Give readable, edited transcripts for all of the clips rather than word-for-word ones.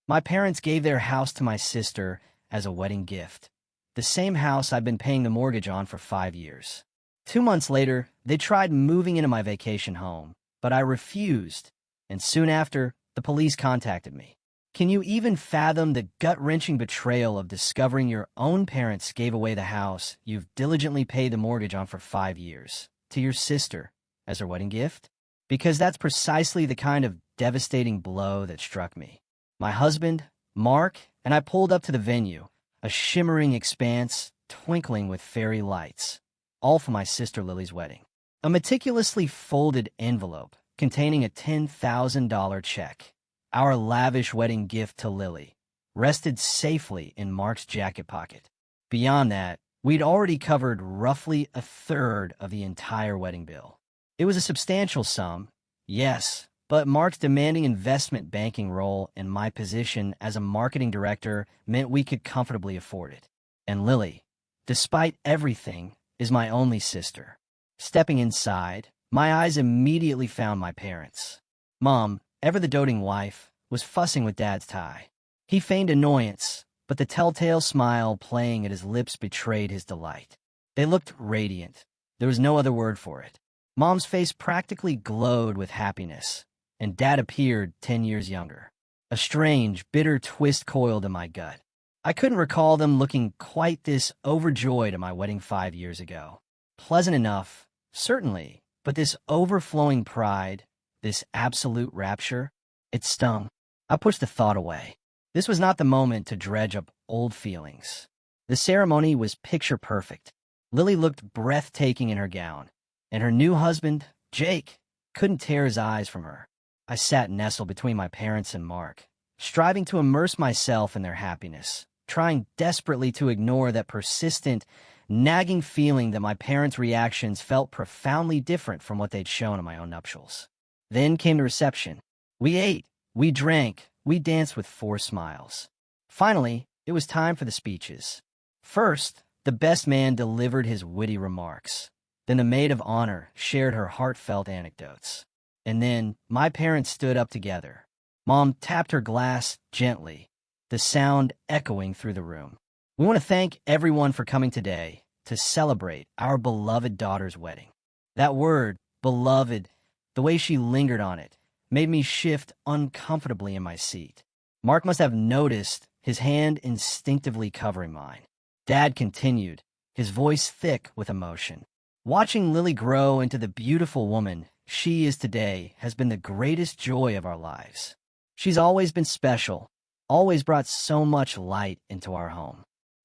My parents gave their house to my sister as a wedding gift, the same house I've been paying the mortgage on for 5 years. 2 months later, they tried moving into my vacation home, but I refused, and soon after, the police contacted me. Can you even fathom the gut-wrenching betrayal of discovering your own parents gave away the house you've diligently paid the mortgage on for 5 years to your sister as her wedding gift? Because that's precisely the kind of devastating blow that struck me. My husband, Mark, and I pulled up to the venue, a shimmering expanse twinkling with fairy lights, all for my sister Lily's wedding. A meticulously folded envelope containing a $10,000 check, our lavish wedding gift to Lily, rested safely in Mark's jacket pocket. Beyond that, we'd already covered roughly a third of the entire wedding bill. It was a substantial sum, yes, but Mark's demanding investment banking role and my position as a marketing director meant we could comfortably afford it. And Lily, despite everything, is my only sister. Stepping inside, my eyes immediately found my parents. Mom, ever the doting wife, was fussing with Dad's tie. He feigned annoyance, but the telltale smile playing at his lips betrayed his delight. They looked radiant. There was no other word for it. Mom's face practically glowed with happiness, and Dad appeared 10 years younger. A strange, bitter twist coiled in my gut. I couldn't recall them looking quite this overjoyed at my wedding 5 years ago. Pleasant enough, certainly, but this overflowing pride, this absolute rapture, it stung. I pushed the thought away. This was not the moment to dredge up old feelings. The ceremony was picture perfect. Lily looked breathtaking in her gown, and her new husband, Jake, couldn't tear his eyes from her. I sat nestled between my parents and Mark, striving to immerse myself in their happiness, trying desperately to ignore that persistent, nagging feeling that my parents' reactions felt profoundly different from what they'd shown in my own nuptials. Then came the reception. We ate, we drank, we danced with 4 smiles. Finally, it was time for the speeches. First, the best man delivered his witty remarks. Then the maid of honor shared her heartfelt anecdotes. And then my parents stood up together. Mom tapped her glass gently, the sound echoing through the room. We want to thank everyone for coming today to celebrate our beloved daughter's wedding. That word, beloved, the way she lingered on it, made me shift uncomfortably in my seat. Mark must have noticed, his hand instinctively covering mine. Dad continued, his voice thick with emotion. Watching Lily grow into the beautiful woman she is today has been the greatest joy of our lives. She's always been special, always brought so much light into our home.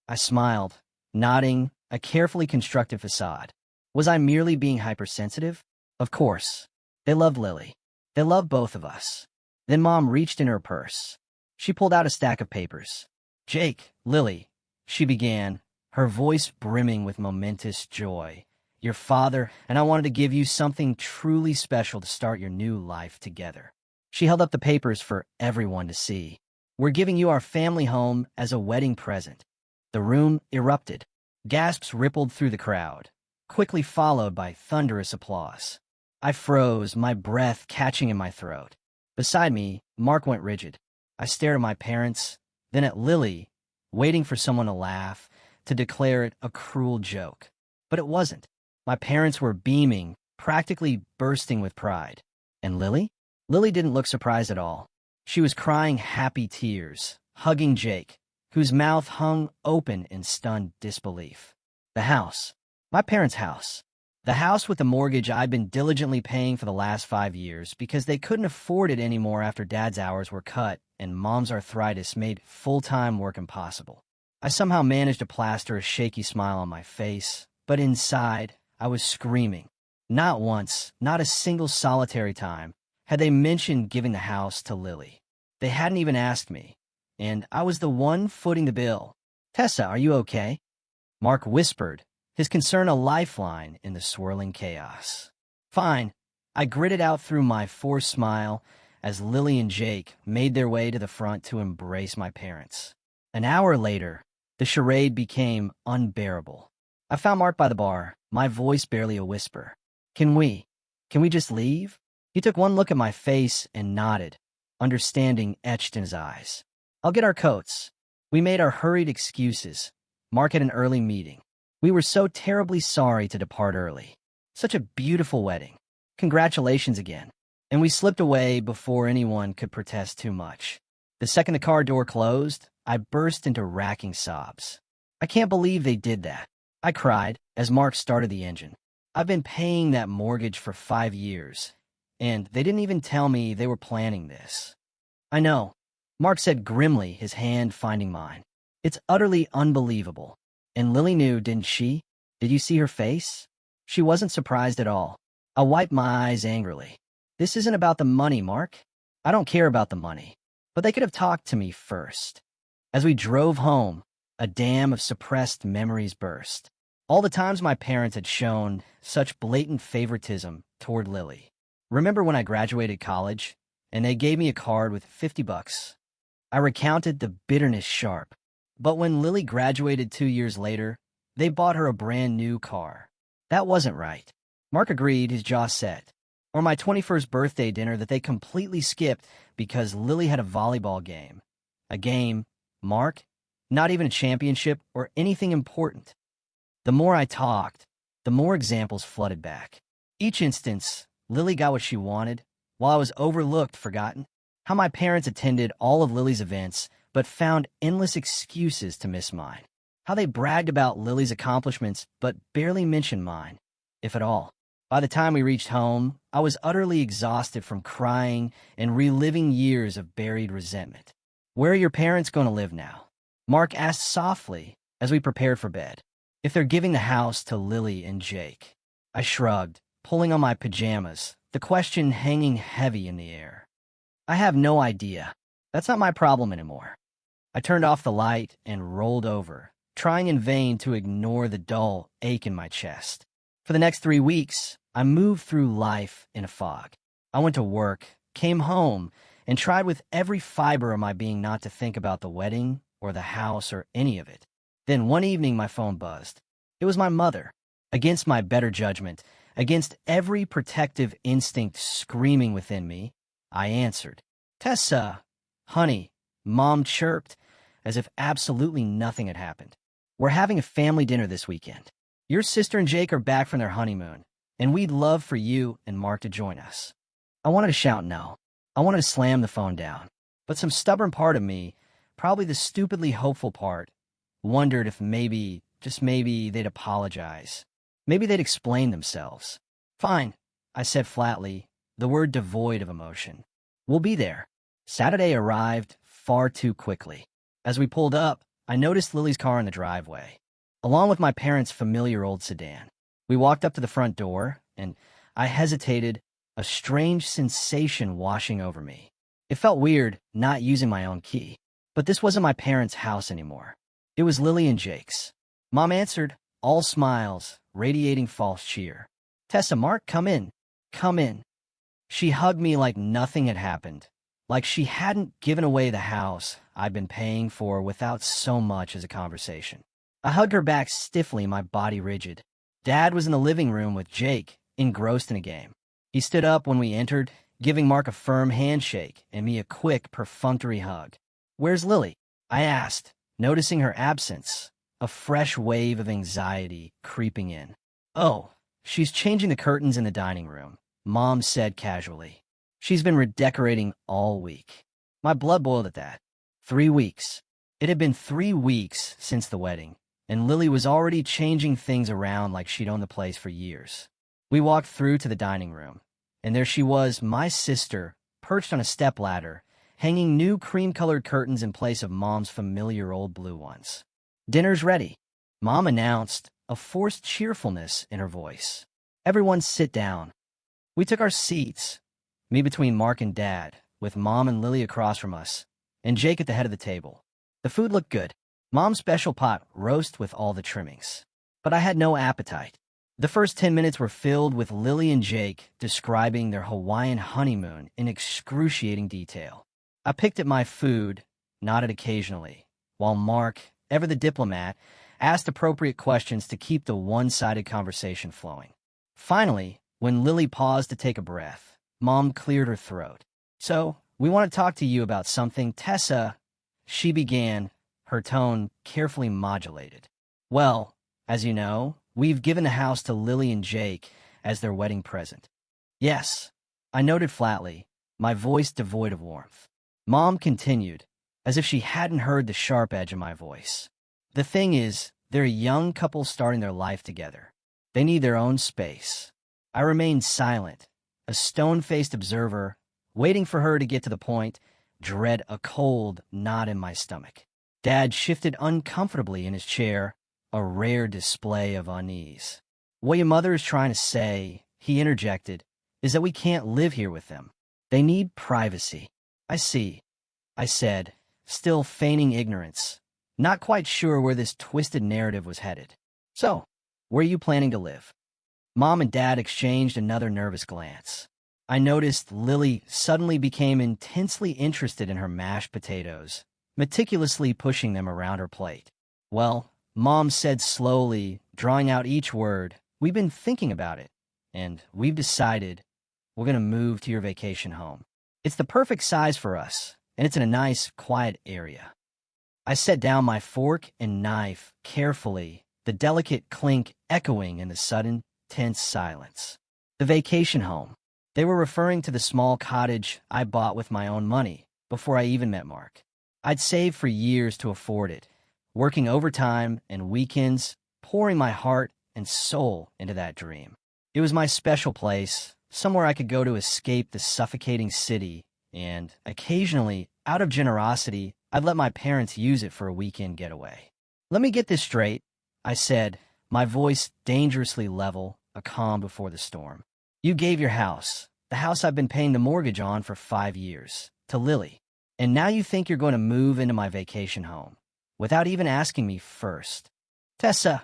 I smiled, nodding, a carefully constructed facade. Was I merely being hypersensitive? Of course. They loved Lily. They loved both of us. Then Mom reached in her purse. She pulled out a stack of papers. Jake, Lily, she began, her voice brimming with momentous joy. Your father and I wanted to give you something truly special to start your new life together. She held up the papers for everyone to see. We're giving you our family home as a wedding present. The room erupted. Gasps rippled through the crowd, quickly followed by thunderous applause. I froze, my breath catching in my throat. Beside me, Mark went rigid. I stared at my parents, then at Lily, waiting for someone to laugh, to declare it a cruel joke. But it wasn't. My parents were beaming, practically bursting with pride. And Lily? Lily didn't look surprised at all. She was crying happy tears, hugging Jake, whose mouth hung open in stunned disbelief. The house. My parents' house. The house with the mortgage I'd been diligently paying for the last 5 years because they couldn't afford it anymore after Dad's hours were cut and Mom's arthritis made full-time work impossible. I somehow managed to plaster a shaky smile on my face, but inside, I was screaming. Not once, not a single solitary time, had they mentioned giving the house to Lily. They hadn't even asked me, and I was the one footing the bill. Tessa, are you okay? Mark whispered, his concern a lifeline in the swirling chaos. Fine, I gritted out through my forced smile as Lily and Jake made their way to the front to embrace my parents. An hour later, the charade became unbearable. I found Mark by the bar, my voice barely a whisper. Can we just leave? He took one look at my face and nodded, understanding etched in his eyes. I'll get our coats. We made our hurried excuses. Mark had an early meeting. We were so terribly sorry to depart early. Such a beautiful wedding. Congratulations again. And we slipped away before anyone could protest too much. The second the car door closed, I burst into racking sobs. I can't believe they did that. I cried as Mark started the engine. I've been paying that mortgage for 5 years, and they didn't even tell me they were planning this. I know, Mark said grimly, his hand finding mine. It's utterly unbelievable. And Lily knew, didn't she? Did you see her face? She wasn't surprised at all. I wiped my eyes angrily. This isn't about the money, Mark. I don't care about the money. But they could have talked to me first. As we drove home, a dam of suppressed memories burst. All the times my parents had shown such blatant favoritism toward Lily. Remember when I graduated college, and they gave me a card with $50? I recounted the bitterness sharp. But when Lily graduated 2 years later, they bought her a brand new car. That wasn't right. Mark agreed, his jaw set. Or my 21st birthday dinner that they completely skipped because Lily had a volleyball game. A game, Mark, not even a championship or anything important. The more I talked, the more examples flooded back. Each instance, Lily got what she wanted, while I was overlooked, forgotten. How my parents attended all of Lily's events, but found endless excuses to miss mine. How they bragged about Lily's accomplishments, but barely mentioned mine, if at all. By the time we reached home, I was utterly exhausted from crying and reliving years of buried resentment. Where are your parents going to live now? Mark asked softly as we prepared for bed. If they're giving the house to Lily and Jake. I shrugged, pulling on my pajamas, the question hanging heavy in the air. I have no idea. That's not my problem anymore. I turned off the light and rolled over, trying in vain to ignore the dull ache in my chest. For the next 3 weeks, I moved through life in a fog. I went to work, came home, and tried with every fiber of my being not to think about the wedding or the house or any of it. Then one evening my phone buzzed. It was my mother. Against my better judgment, against every protective instinct screaming within me, I answered. "Tessa, honey," Mom chirped, as if absolutely nothing had happened. "We're having a family dinner this weekend. Your sister and Jake are back from their honeymoon, and we'd love for you and Mark to join us." I wanted to shout no. I wanted to slam the phone down. But some stubborn part of me, probably the stupidly hopeful part, wondered if maybe, just maybe, they'd apologize. Maybe they'd explain themselves. "Fine," I said flatly, the word devoid of emotion. "We'll be there." Saturday arrived far too quickly. As we pulled up, I noticed Lily's car in the driveway, along with my parents' familiar old sedan. We walked up to the front door, and I hesitated, a strange sensation washing over me. It felt weird not using my own key. But this wasn't my parents' house anymore. It was Lily and Jake's. Mom answered, all smiles, radiating false cheer. "Tessa, Mark, come in. Come in." She hugged me like nothing had happened, like she hadn't given away the house I'd been paying for without so much as a conversation. I hugged her back stiffly, my body rigid. Dad was in the living room with Jake, engrossed in a game. He stood up when we entered, giving Mark a firm handshake and me a quick, perfunctory hug. "Where's Lily?" I asked, noticing her absence, a fresh wave of anxiety creeping in. "Oh, she's changing the curtains in the dining room," Mom said casually. "She's been redecorating all week." My blood boiled at that. 3 weeks. It had been 3 weeks since the wedding, and Lily was already changing things around like she'd owned the place for years. We walked through to the dining room, and there she was, my sister, perched on a stepladder, hanging new cream-colored curtains in place of Mom's familiar old blue ones. "Dinner's ready," Mom announced, a forced cheerfulness in her voice. "Everyone sit down." We took our seats, me between Mark and Dad, with Mom and Lily across from us, and Jake at the head of the table. The food looked good. Mom's special pot roast with all the trimmings. But I had no appetite. The first 10 minutes were filled with Lily and Jake describing their Hawaiian honeymoon in excruciating detail. I picked at my food, nodded occasionally, while Mark, ever the diplomat, asked appropriate questions to keep the one-sided conversation flowing. Finally, when Lily paused to take a breath, Mom cleared her throat. "So, we want to talk to you about something, Tessa." she began, her tone carefully modulated. Well, as you know, we've given the house to Lily and Jake as their wedding present. Yes, I noted flatly, my voice devoid of warmth. Mom continued, as if she hadn't heard the sharp edge of my voice. The thing is, they're a young couple starting their life together. They need their own space. I remained silent, a stone-faced observer, waiting for her to get to the point, dread a cold knot in my stomach. Dad shifted uncomfortably in his chair, a rare display of unease. What your mother is trying to say, he interjected, is that we can't live here with them. They need privacy. I see, I said, still feigning ignorance, not quite sure where this twisted narrative was headed. So, where are you planning to live? Mom and Dad exchanged another nervous glance. I noticed Lily suddenly became intensely interested in her mashed potatoes, meticulously pushing them around her plate. Well, Mom said slowly, drawing out each word, we've been thinking about it, and we've decided we're going to move to your vacation home. It's the perfect size for us, and it's in a nice, quiet area. I set down my fork and knife carefully, the delicate clink echoing in the sudden, tense silence. The vacation home. They were referring to the small cottage I bought with my own money before I even met Mark. I'd saved for years to afford it, working overtime and weekends, pouring my heart and soul into that dream. It was my special place, somewhere I could go to escape the suffocating city, and occasionally, out of generosity, I'd let my parents use it for a weekend getaway. Let me get this straight, I said, my voice dangerously level, a calm before the storm. You gave your house, the house I've been paying the mortgage on for 5 years, to Lily, and now you think you're going to move into my vacation home, without even asking me first. Tessa,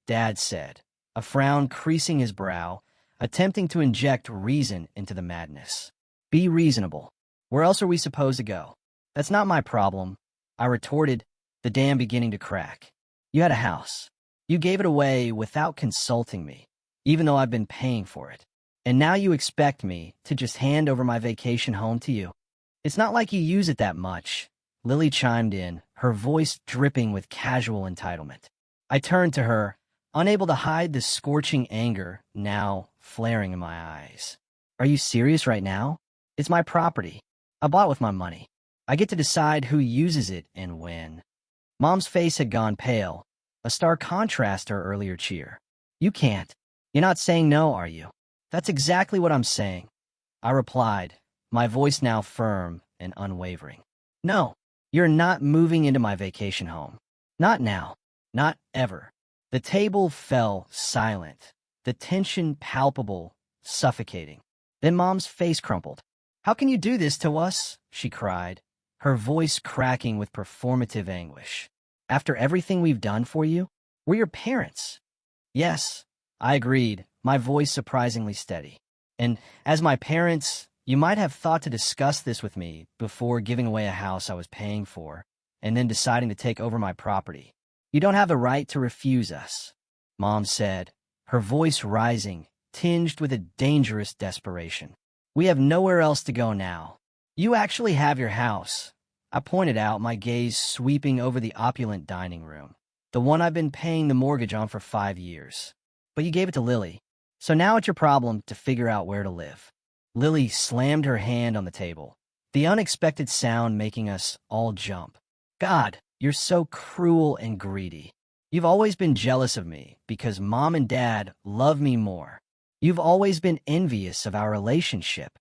Dad said, a frown creasing his brow, attempting to inject reason into the madness. Be reasonable. Where else are we supposed to go? That's not my problem, I retorted, the dam beginning to crack. You had a house. You gave it away without consulting me, even though I've been paying for it. And now you expect me to just hand over my vacation home to you. It's not like you use it that much, Lily chimed in, her voice dripping with casual entitlement. I turned to her, unable to hide the scorching anger now flaring in my eyes. Are you serious right now? It's my property. I bought it with my money. I get to decide who uses it and when. Mom's face had gone pale, a stark contrast to her earlier cheer. You can't. You're not saying no, are you? That's exactly what I'm saying, I replied, my voice now firm and unwavering. No, you're not moving into my vacation home. Not now. Not ever. The table fell silent, the tension palpable, suffocating. Then Mom's face crumpled. How can you do this to us? She cried, her voice cracking with performative anguish. After everything we've done for you? We're your parents. Yes, I agreed, my voice surprisingly steady. And as my parents, you might have thought to discuss this with me before giving away a house I was paying for, and then deciding to take over my property. You don't have the right to refuse us, Mom said, her voice rising, tinged with a dangerous desperation. We have nowhere else to go now. You actually have your house, I pointed out, my gaze sweeping over the opulent dining room, the one I've been paying the mortgage on for 5 years. But you gave it to Lily, so now it's your problem to figure out where to live. Lily slammed her hand on the table, the unexpected sound making us all jump. God, you're so cruel and greedy. You've always been jealous of me because Mom and Dad love me more. You've always been envious of our relationship.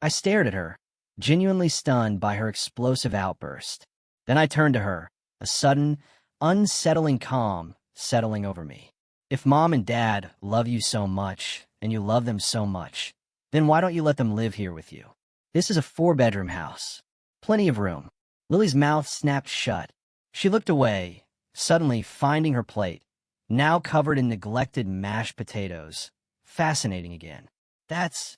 I stared at her, genuinely stunned by her explosive outburst. Then I turned to her, a sudden, unsettling calm settling over me. If Mom and Dad love you so much, and you love them so much, then why don't you let them live here with you? This is a 4-bedroom house. Plenty of room. Lily's mouth snapped shut. She looked away, suddenly finding her plate, now covered in neglected mashed potatoes. Fascinating again. That's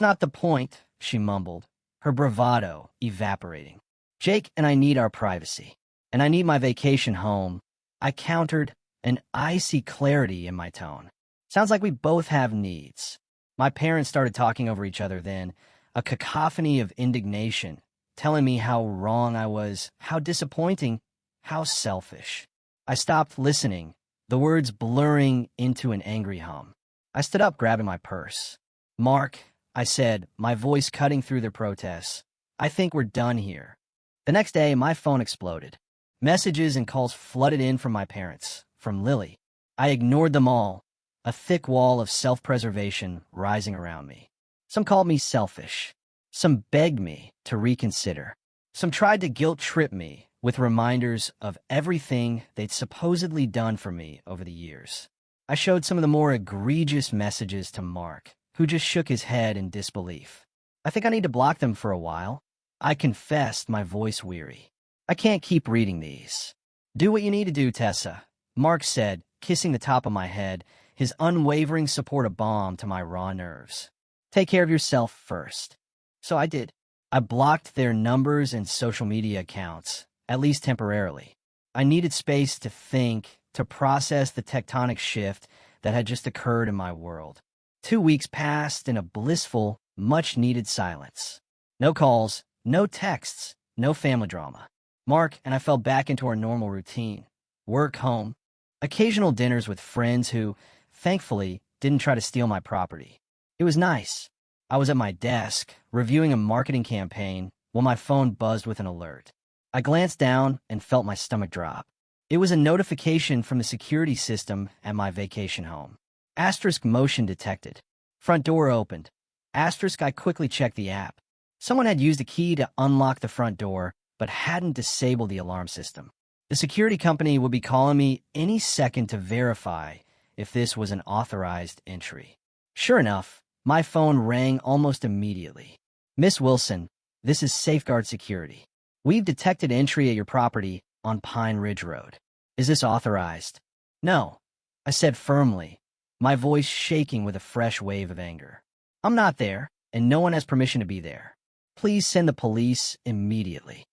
not the point, she mumbled, her bravado evaporating. Jake and I need our privacy, and I need my vacation home, I countered, an icy clarity in my tone. Sounds like we both have needs. My parents started talking over each other then, a cacophony of indignation, telling me how wrong I was, how disappointing, how selfish. I stopped listening, the words blurring into an angry hum. I stood up, grabbing my purse. "Mark," I said, my voice cutting through their protests, "I think we're done here." The next day, my phone exploded. Messages and calls flooded in from my parents, from Lily. I ignored them all, a thick wall of self-preservation rising around me. Some called me selfish. Some begged me to reconsider. Some tried to guilt-trip me with reminders of everything they'd supposedly done for me over the years. I showed some of the more egregious messages to Mark, who just shook his head in disbelief. "I think I need to block them for a while," I confessed, my voice weary. "I can't keep reading these." "Do what you need to do, Tessa," Mark said, kissing the top of my head, his unwavering support a balm to my raw nerves. "Take care of yourself first." So I did. I blocked their numbers and social media accounts, at least temporarily. I needed space to think, to process the tectonic shift that had just occurred in my world. 2 weeks passed in a blissful, much-needed silence. No calls, no texts, no family drama. Mark and I fell back into our normal routine. Work, home, occasional dinners with friends who, thankfully, didn't try to steal my property. It was nice. I was at my desk, reviewing a marketing campaign, when my phone buzzed with an alert. I glanced down and felt my stomach drop. It was a notification from the security system at my vacation home. Asterisk motion detected. Front door opened. Asterisk I quickly checked the app. Someone had used a key to unlock the front door, but hadn't disabled the alarm system. The security company would be calling me any second to verify if this was an authorized entry. Sure enough, my phone rang almost immediately. "Miss Wilson, this is Safeguard Security. We've detected entry at your property on Pine Ridge Road. Is this authorized?" "No," I said firmly, my voice shaking with a fresh wave of anger. "I'm not there, and no one has permission to be there. Please send the police immediately."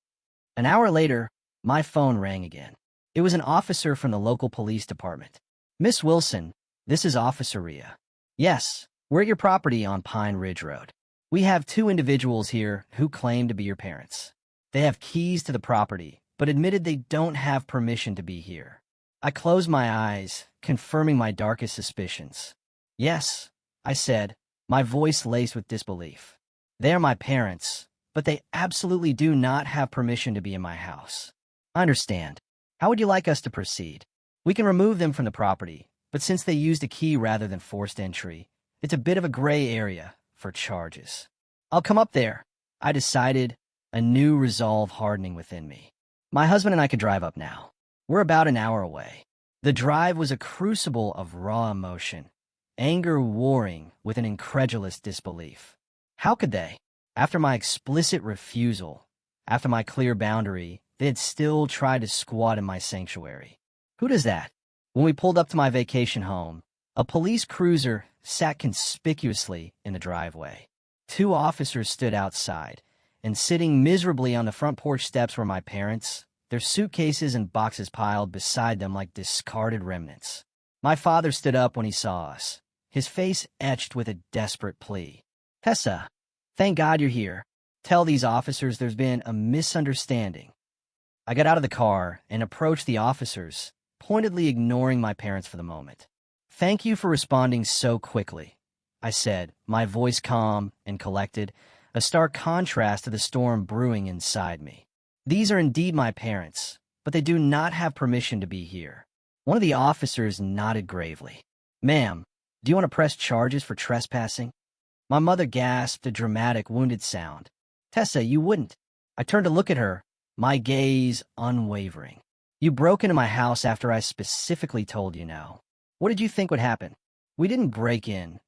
An hour later, my phone rang again. It was an officer from the local police department. "Miss Wilson, this is Officer Rhea." "Yes, we're at your property on Pine Ridge Road. We have 2 individuals here who claim to be your parents. They have keys to the property, but admitted they don't have permission to be here." I closed my eyes, confirming my darkest suspicions. "Yes," I said, my voice laced with disbelief. "They are my parents, but they absolutely do not have permission to be in my house." "I understand. How would you like us to proceed?" "We can remove them from the property, but since they used a key rather than forced entry, it's a bit of a gray area for charges." "I'll come up there," I decided, a new resolve hardening within me. My husband and I could drive up now. We're about an hour away. The drive was a crucible of raw emotion, anger warring with an incredulous disbelief. How could they? After my explicit refusal, after my clear boundary, they had still tried to squat in my sanctuary. Who does that? When we pulled up to my vacation home, a police cruiser sat conspicuously in the driveway. 2 officers stood outside, and sitting miserably on the front porch steps were my parents, their suitcases and boxes piled beside them like discarded remnants. My father stood up when he saw us, his face etched with a desperate plea. "Tessa, thank God you're here. Tell these officers there's been a misunderstanding." I got out of the car and approached the officers, pointedly ignoring my parents for the moment. "Thank you for responding so quickly," I said, my voice calm and collected, a stark contrast to the storm brewing inside me. "These are indeed my parents, but they do not have permission to be here." One of the officers nodded gravely. "Ma'am, do you want to press charges for trespassing?" My mother gasped a dramatic, wounded sound. "Tessa, you wouldn't." I turned to look at her, my gaze unwavering. "You broke into my house after I specifically told you no. What did you think would happen?" "We didn't break in,"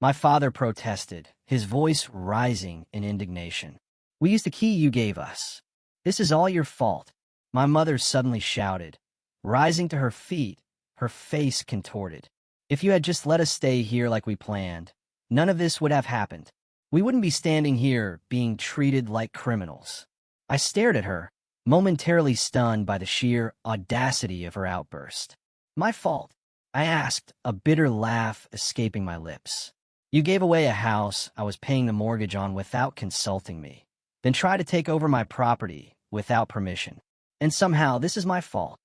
my father protested, his voice rising in indignation. "We used the key you gave us. This is all your fault," my mother suddenly shouted, rising to her feet, her face contorted. "If you had just let us stay here like we planned, none of this would have happened. We wouldn't be standing here being treated like criminals." I stared at her, momentarily stunned by the sheer audacity of her outburst. "My fault?" I asked, a bitter laugh escaping my lips. "You gave away a house I was paying the mortgage on without consulting me. then try to take over my property without permission. And somehow this is my fault.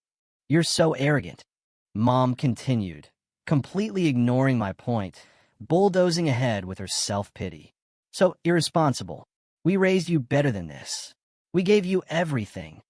You're so arrogant. Mom continued, completely ignoring my point, bulldozing ahead with her self-pity. So irresponsible. We raised you better than this. We gave you everything.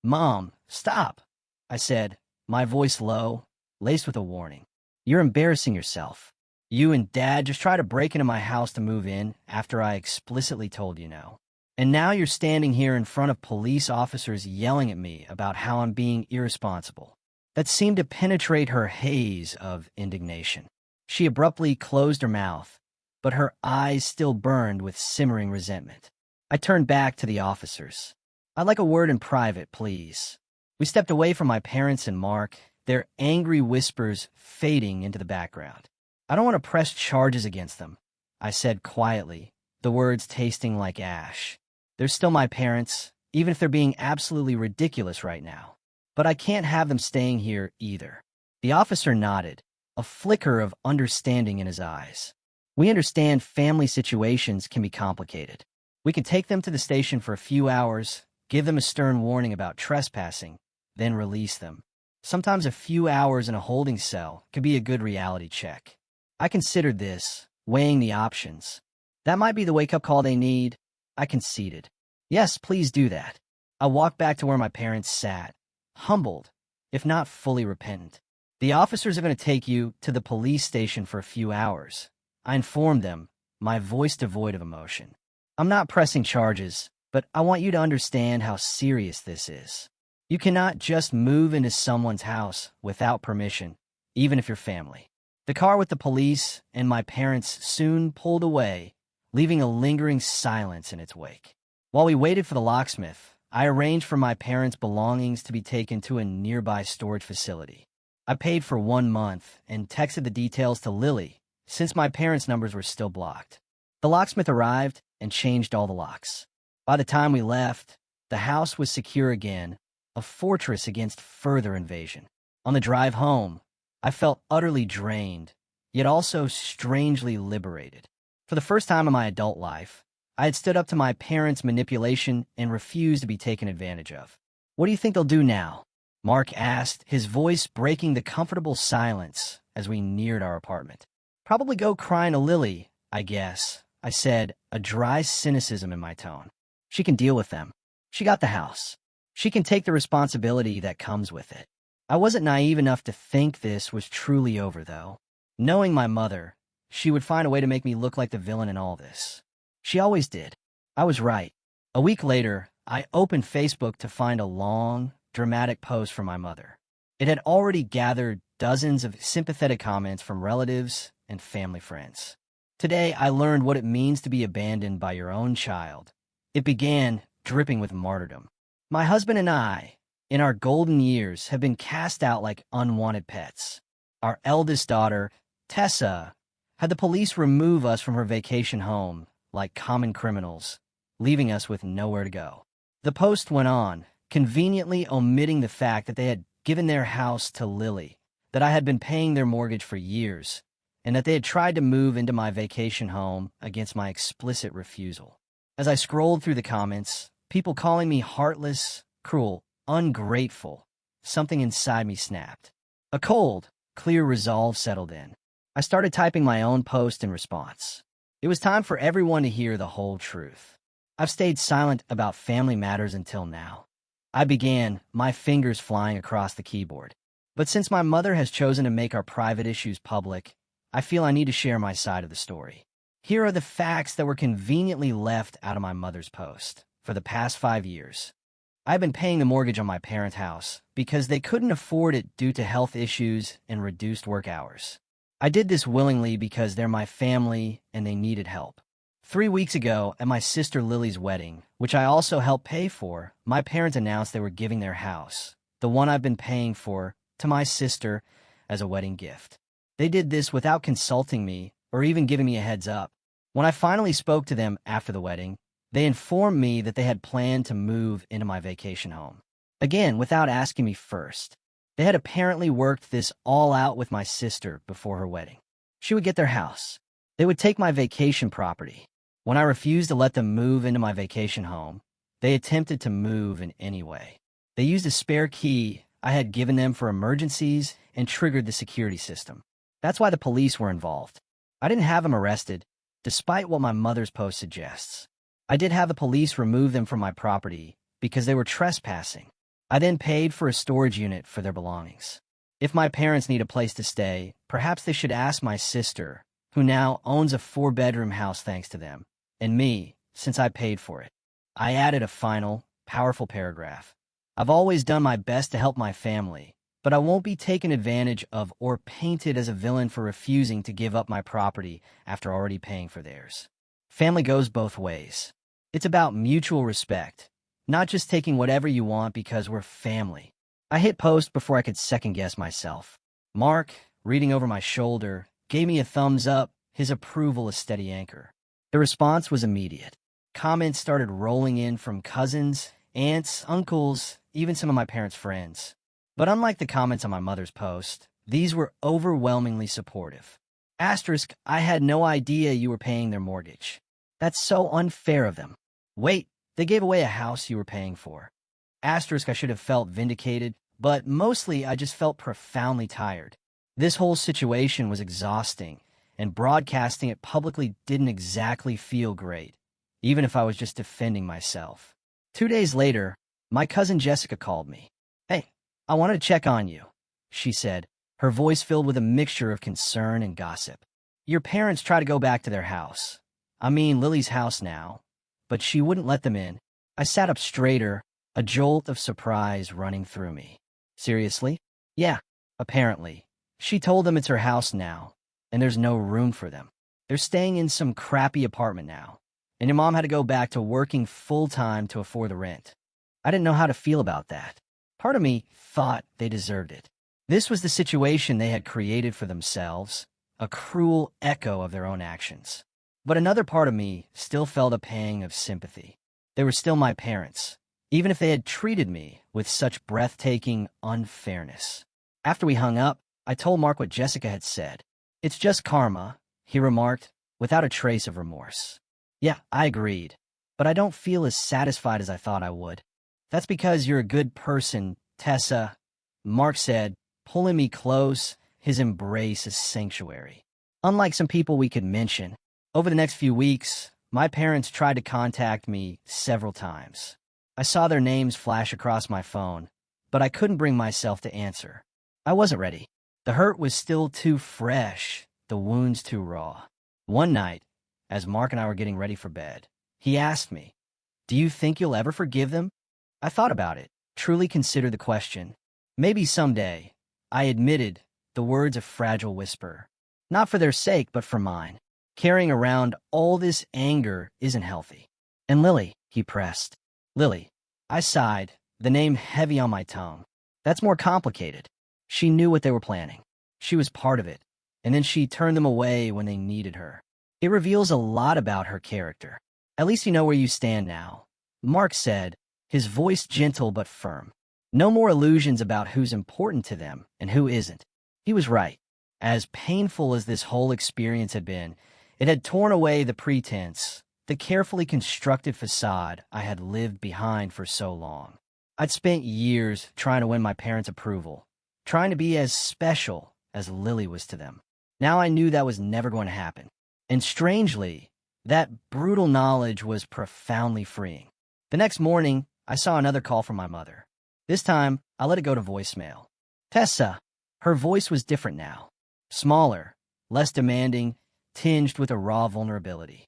Mom, stop, I said, my voice low, laced with a warning. You're embarrassing yourself. You and Dad just tried to break into my house to move in after I explicitly told you no. And now you're standing here in front of police officers yelling at me about how I'm being irresponsible. That seemed to penetrate her haze of indignation. She abruptly closed her mouth, but her eyes still burned with simmering resentment. I turned back to the officers. I'd like a word in private, please. We stepped away from my parents and Mark, their angry whispers fading into the background. I don't want to press charges against them, I said quietly, the words tasting like ash. They're still my parents, even if they're being absolutely ridiculous right now. But I can't have them staying here either. The officer nodded, a flicker of understanding in his eyes. We understand family situations can be complicated. We can take them to the station for a few hours, give them a stern warning about trespassing, then release them. Sometimes a few hours in a holding cell could be a good reality check. I considered this, weighing the options. That might be the wake-up call they need, I conceded. Yes, please do that. I walked back to where my parents sat, humbled, if not fully repentant. The officers are going to take you to the police station for a few hours. I informed them, my voice devoid of emotion. I'm not pressing charges, but I want you to understand how serious this is. You cannot just move into someone's house without permission, even if you're family. The car with the police and my parents soon pulled away, leaving a lingering silence in its wake. While we waited for the locksmith, I arranged for my parents' belongings to be taken to a nearby storage facility. I paid for 1 month and texted the details to Lily, since my parents' numbers were still blocked. The locksmith arrived and changed all the locks. By the time we left, the house was secure again, a fortress against further invasion. On the drive home, I felt utterly drained, yet also strangely liberated. For the first time in my adult life, I had stood up to my parents' manipulation and refused to be taken advantage of. What do you think they'll do now? Mark asked, his voice breaking the comfortable silence as we neared our apartment. Probably go crying to Lily, I guess, I said, a dry cynicism in my tone. She can deal with them. She got the house. She can take the responsibility that comes with it. I wasn't naive enough to think this was truly over, though. Knowing my mother, she would find a way to make me look like the villain in all this. She always did. I was right. A week later, I opened Facebook to find a long, dramatic post from my mother. It had already gathered dozens of sympathetic comments from relatives and family friends. Today, I learned what it means to be abandoned by your own child. It began dripping with martyrdom. My husband and I, in our golden years, have been cast out like unwanted pets. Our eldest daughter, Tessa, had the police remove us from her vacation home like common criminals, leaving us with nowhere to go. The post went on, conveniently omitting the fact that they had given their house to Lily, that I had been paying their mortgage for years, and that they had tried to move into my vacation home against my explicit refusal. As I scrolled through the comments, people calling me heartless, cruel, ungrateful, something inside me snapped. A cold, clear resolve settled in. I started typing my own post in response. It was time for everyone to hear the whole truth. I've stayed silent about family matters until now. I began, my fingers flying across the keyboard. But since my mother has chosen to make our private issues public, I feel I need to share my side of the story. Here are the facts that were conveniently left out of my mother's post. For the past 5 years, I've been paying the mortgage on my parents' house because they couldn't afford it due to health issues and reduced work hours. I did this willingly because they're my family and they needed help. 3 weeks ago, at my sister Lily's wedding, which I also helped pay for, my parents announced they were giving their house, the one I've been paying for, to my sister as a wedding gift. They did this without consulting me or even giving me a heads up. When I finally spoke to them after the wedding, they informed me that they had planned to move into my vacation home. Again, without asking me first. They had apparently worked this all out with my sister before her wedding. She would get their house. They would take my vacation property. When I refused to let them move into my vacation home, they attempted to move in any way. They used a spare key I had given them for emergencies and triggered the security system. That's why the police were involved. I didn't have them arrested, despite what my mother's post suggests. I did have the police remove them from my property because they were trespassing. I then paid for a storage unit for their belongings. If my parents need a place to stay, perhaps they should ask my sister, who now owns a 4-bedroom house thanks to them, and me, since I paid for it. I added a final, powerful paragraph. I've always done my best to help my family, but I won't be taken advantage of or painted as a villain for refusing to give up my property after already paying for theirs. Family goes both ways. It's about mutual respect, not just taking whatever you want because we're family. I hit post before I could second-guess myself. Mark, reading over my shoulder, gave me a thumbs up, his approval a steady anchor. The response was immediate. Comments started rolling in from cousins, aunts, uncles, even some of my parents' friends. But unlike the comments on my mother's post, these were overwhelmingly supportive. Asterisk, I had no idea you were paying their mortgage. That's so unfair of them. Wait, they gave away a house you were paying for. Asterisk, I should have felt vindicated, but mostly I just felt profoundly tired. This whole situation was exhausting, and broadcasting it publicly didn't exactly feel great, even if I was just defending myself. 2 days later, my cousin Jessica called me. "Hey, I wanted to check on you," she said, her voice filled with a mixture of concern and gossip. "Your parents tried to go back to their house. I mean, Lily's house now, but she wouldn't let them in." I sat up straighter, a jolt of surprise running through me. Seriously? Yeah, apparently. She told them it's her house now, and there's no room for them. They're staying in some crappy apartment now, and your mom had to go back to working full-time to afford the rent. I didn't know how to feel about that. Part of me thought they deserved it. This was the situation they had created for themselves, a cruel echo of their own actions. But another part of me still felt a pang of sympathy. They were still my parents, even if they had treated me with such breathtaking unfairness. After we hung up, I told Mark what Jessica had said. "It's just karma," he remarked, without a trace of remorse. Yeah, I agreed, but I don't feel as satisfied as I thought I would. "That's because you're a good person, Tessa," Mark said, pulling me close, his embrace a sanctuary. Unlike some people we could mention, over the next few weeks, my parents tried to contact me several times. I saw their names flash across my phone, but I couldn't bring myself to answer. I wasn't ready. The hurt was still too fresh, the wounds too raw. One night, as Mark and I were getting ready for bed, he asked me, "Do you think you'll ever forgive them?" I thought about it, truly considered the question. Maybe someday, I admitted, the words a fragile whisper. Not for their sake, but for mine. Carrying around all this anger isn't healthy. "And Lily," he pressed. "Lily." I sighed, the name heavy on my tongue. "That's more complicated." She knew what they were planning. She was part of it, and then she turned them away when they needed her. It reveals a lot about her character. "At least you know where you stand now," Mark said, his voice gentle but firm. "No more illusions about who's important to them and who isn't." He was right. As painful as this whole experience had been, it had torn away the pretense, the carefully constructed facade I had lived behind for so long. I'd spent years trying to win my parents' approval, trying to be as special as Lily was to them. Now I knew that was never going to happen. And strangely, that brutal knowledge was profoundly freeing. The next morning, I saw another call from my mother. This time, I let it go to voicemail. "Tessa." Her voice was different now. Smaller, less demanding, tinged with a raw vulnerability.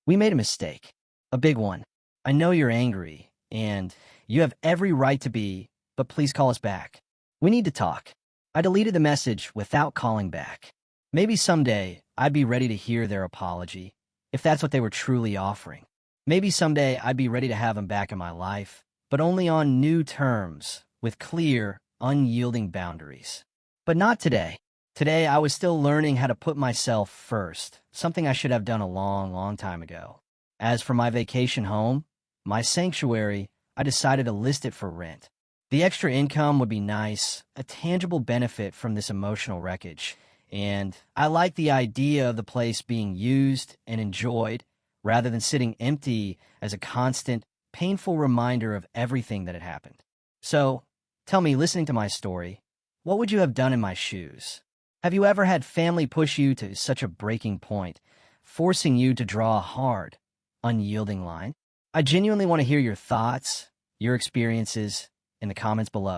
We made a mistake. A big one. I know you're angry, and you have every right to be, but please call us back. We need to talk." I deleted the message without calling back. Maybe someday I'd be ready to hear their apology, if that's what they were truly offering. Maybe someday I'd be ready to have them back in my life, but only on new terms, with clear, unyielding boundaries. But not today. Today, I was still learning how to put myself first, something I should have done a long, long time ago. As for my vacation home, my sanctuary, I decided to list it for rent. The extra income would be nice, a tangible benefit from this emotional wreckage, and I liked the idea of the place being used and enjoyed rather than sitting empty as a constant, painful reminder of everything that had happened. So, tell me, listening to my story, what would you have done in my shoes? Have you ever had family push you to such a breaking point, forcing you to draw a hard, unyielding line? I genuinely want to hear your thoughts, your experiences, in the comments below.